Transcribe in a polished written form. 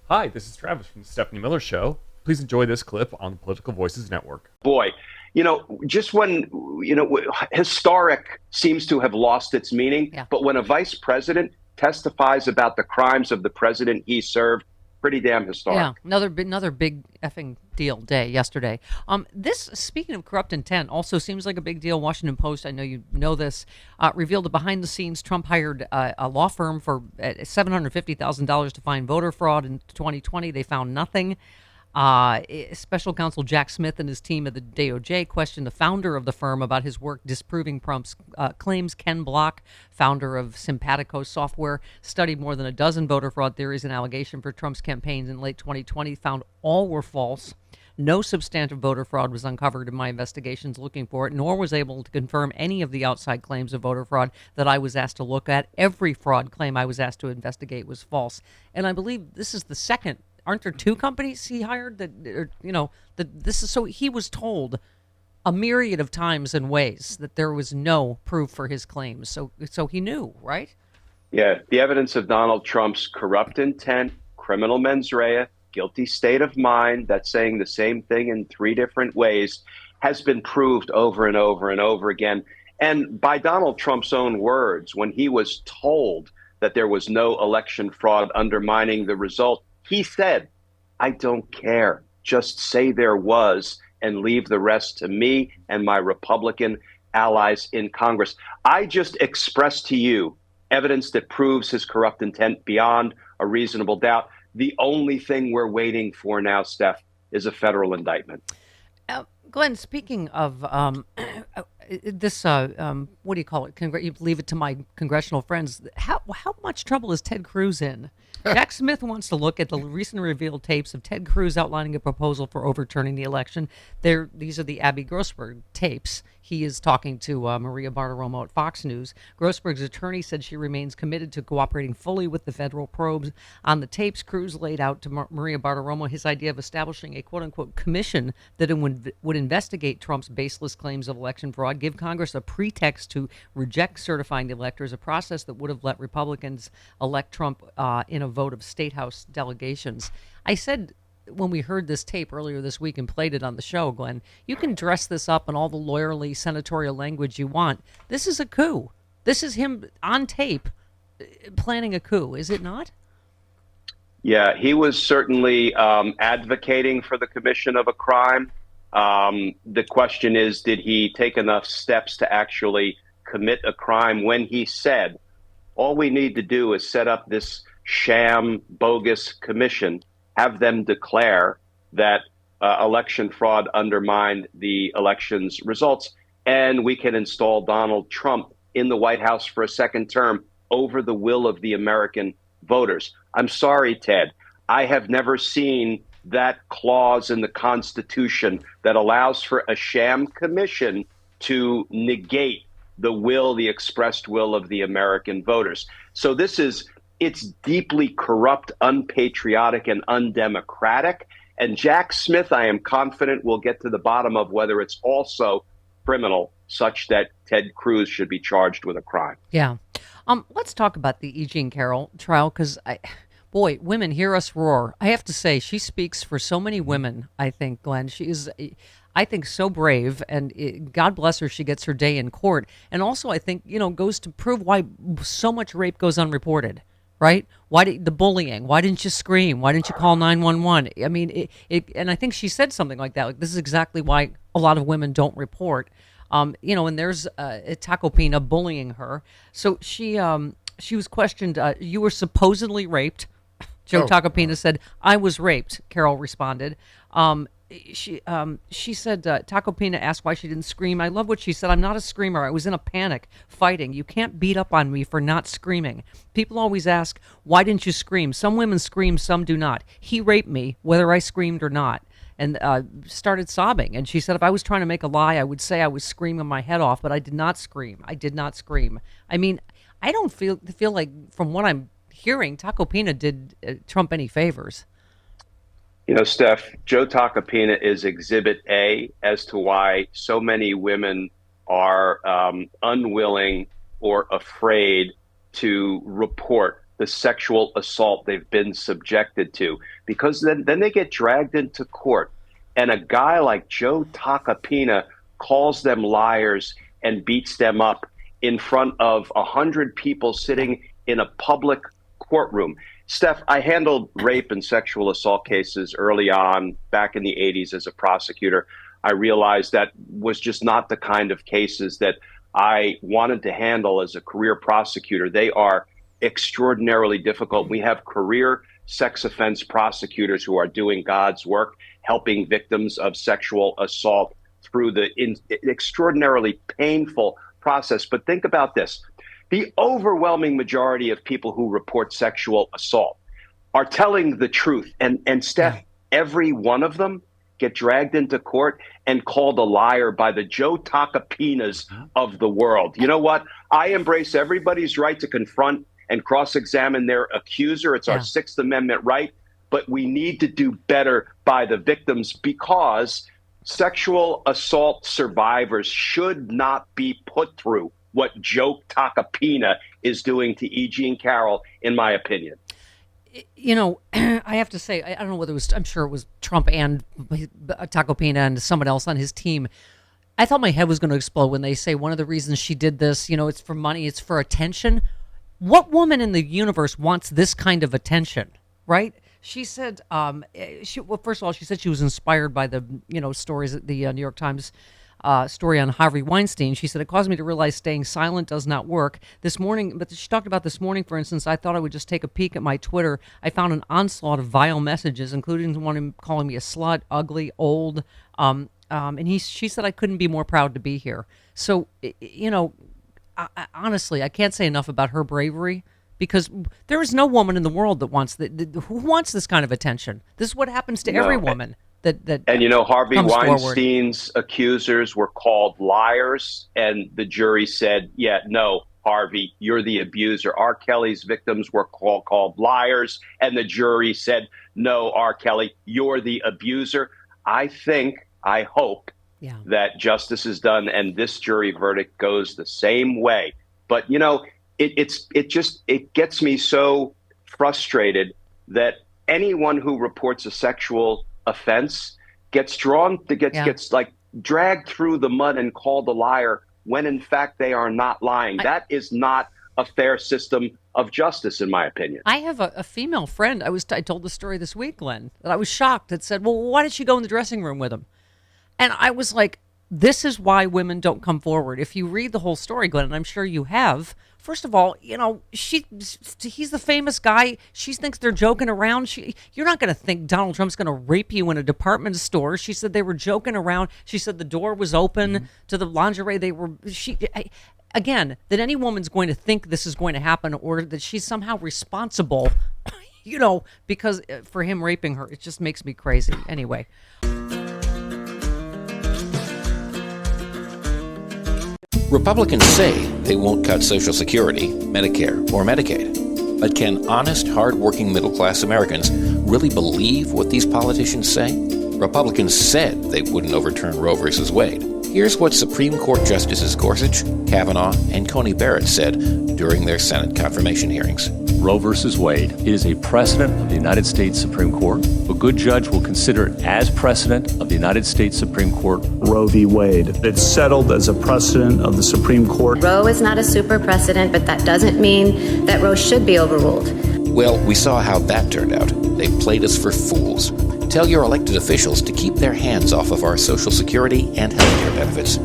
Hi, this is Travis from the Stephanie Miller Show. Please enjoy this clip on the Political Voices Network. Boy, just when, historic seems to have lost its meaning, Yeah. but when a vice president testifies about the crimes of the president he served, pretty damn historic. Yeah, another big effing deal day yesterday. This, speaking of corrupt intent, also seems like a big deal. Washington Post, I know you know this, revealed that behind the scenes, Trump hired a law firm for $750,000 to find voter fraud in 2020. They found nothing. Special counsel Jack Smith and his team at the DOJ questioned the founder of the firm about his work disproving Trump's claims. Ken Block, founder of Simpatico Software, studied more than a dozen voter fraud theories and allegations for Trump's campaigns in late 2020, found all were false. No substantive voter fraud was uncovered in my investigations looking for it, nor was able to confirm any of the outside claims of voter fraud that I was asked to look at. Every fraud claim I was asked to investigate was false. And I believe this is the second. Aren't there two companies he hired this is, so he was told a myriad of times and ways that there was no proof for his claims. So he knew, right? Yeah, the evidence of Donald Trump's corrupt intent, criminal mens rea, guilty state of mind, that's saying the same thing in three different ways, has been proved over and over and over again. And by Donald Trump's own words, when he was told that there was no election fraud undermining the result, he said, "I don't care. Just say there was and leave the rest to me and my Republican allies in Congress." I just expressed to you evidence that proves his corrupt intent beyond a reasonable doubt. The only thing we're waiting for now, Steph, is a federal indictment. Glenn, speaking of this, what do you call it? You leave it to my congressional friends. How much trouble is Ted Cruz in? Jack Smith wants to look at the recent revealed tapes of Ted Cruz outlining a proposal for overturning the election. These are the Abby Grossberg tapes. He is talking to Maria Bartiromo at Fox News. Grossberg's attorney said she remains committed to cooperating fully with the federal probes. On the tapes, Cruz laid out to Maria Bartiromo his idea of establishing a quote-unquote commission that would investigate Trump's baseless claims of election fraud, give Congress a pretext to reject certifying the electors, a process that would have let Republicans elect Trump in a vote of state house delegations. I said when we heard this tape earlier this week and played it on the show, Glenn, you can dress this up in all the lawyerly senatorial language you want. This is a coup. This is him on tape planning a coup, is it not? Yeah, he was certainly advocating for the commission of a crime. The question is, did he take enough steps to actually commit a crime when he said, all we need to do is set up this sham, bogus commission, have them declare that election fraud undermined the election's results, and we can install Donald Trump in the White House for a second term over the will of the American voters. I'm sorry, Ted. I have never seen that clause in the Constitution that allows for a sham commission to negate the expressed will of the American voters. So it's deeply corrupt, unpatriotic, and undemocratic. And Jack Smith, I am confident, will get to the bottom of whether it's also criminal, such that Ted Cruz should be charged with a crime. Yeah. Let's talk about the Eugene Carroll trial, because boy, women hear us roar. I have to say, she speaks for so many women, I think, Glenn. She is, I think, so brave, and God bless her, she gets her day in court. And also, I think, goes to prove why so much rape goes unreported, right? The bullying? Why didn't you scream? Why didn't you call 911? I mean, and I think she said something like that. Like, this is exactly why a lot of women don't report. And there's Tacopina bullying her. So she was questioned. You were supposedly raped. Joe Tacopina said, "I was raped," Carroll responded. She said, Tacopina asked why she didn't scream. I love what she said. "I'm not a screamer. I was in a panic, fighting. You can't beat up on me for not screaming. People always ask, why didn't you scream? Some women scream, some do not. He raped me, whether I screamed or not." And started sobbing. And she said, if I was trying to make a lie, I would say I was screaming my head off, but I did not scream. I did not scream. I mean, I don't feel like, from what I'm hearing, Tacopina did Trump any favors. Steph, Joe Tacopina is Exhibit A as to why so many women are unwilling or afraid to report the sexual assault they've been subjected to, because then they get dragged into court. And a guy like Joe Tacopina calls them liars and beats them up in front of 100 people sitting in a public courtroom. Steph, I handled rape and sexual assault cases early on, back in the 80s as a prosecutor. I realized that was just not the kind of cases that I wanted to handle as a career prosecutor. They are extraordinarily difficult. We have career sex offense prosecutors who are doing God's work, helping victims of sexual assault through the extraordinarily painful process. But think about this. The overwhelming majority of people who report sexual assault are telling the truth. And Steph, every one of them get dragged into court and called a liar by the Joe Tacopinas of the world. You know what? I embrace everybody's right to confront and cross-examine their accuser. It's our Sixth Amendment right. But we need to do better by the victims, because sexual assault survivors should not be put through what Joe Tacopina is doing to Eugene Carroll, in my opinion. You know, I have to say, I don't know whether it was, I'm sure it was Trump and Tacopina and someone else on his team. I thought my head was going to explode when they say one of the reasons she did this, you know, it's for money, it's for attention. What woman in the universe wants this kind of attention, right? She said, well, first of all, she said she was inspired by the, you know, stories at the New York Times story on Harvey Weinstein. She said, it caused me to realize staying silent does not work. This morning, but she talked about this morning, for instance, I thought I would just take a peek at my Twitter. I found an onslaught of vile messages, including one calling me a slut, ugly, old. And she said I couldn't be more proud to be here. So, you know, honestly, I can't say enough about her bravery, because there is no woman in the world that wants who wants this kind of attention. This is what happens to every woman. And you know, Harvey Weinstein's accusers were called liars, and the jury said, yeah, no, Harvey, you're the abuser. R. Kelly's victims were called liars, and the jury said, no, R. Kelly, you're the abuser. I hope that justice is done and this jury verdict goes the same way. But, you know, it gets me so frustrated that anyone who reports a sexual offense gets like dragged through the mud and called a liar when in fact they are not lying. That is not a fair system of justice, in my opinion. I have a female friend. I told the story this week, Glenn, that I was shocked. That said, well, why did she go in the dressing room with him? And I was like, this is why women don't come forward. If you read the whole story, Glenn, and I'm sure you have, first of all, you know, he's the famous guy. She thinks they're joking around. You're not going to think Donald Trump's going to rape you in a department store. She said they were joking around. She said the door was open to the lingerie. Again, that any woman's going to think this is going to happen, or that she's somehow responsible, you know, because for him raping her, it just makes me crazy. Anyway. Republicans say they won't cut Social Security, Medicare, or Medicaid. But can honest, hard-working middle-class Americans really believe what these politicians say? Republicans said they wouldn't overturn Roe v. Wade. Here's what Supreme Court Justices Gorsuch, Kavanaugh, and Coney Barrett said during their Senate confirmation hearings. Roe v. Wade is a precedent of the United States Supreme Court. A good judge will consider it as precedent of the United States Supreme Court. Roe v. Wade. It's settled as a precedent of the Supreme Court. Roe is not a super precedent, but that doesn't mean that Roe should be overruled. Well, we saw how that turned out. They played us for fools. Tell your elected officials to keep their hands off of our Social Security and healthcare benefits.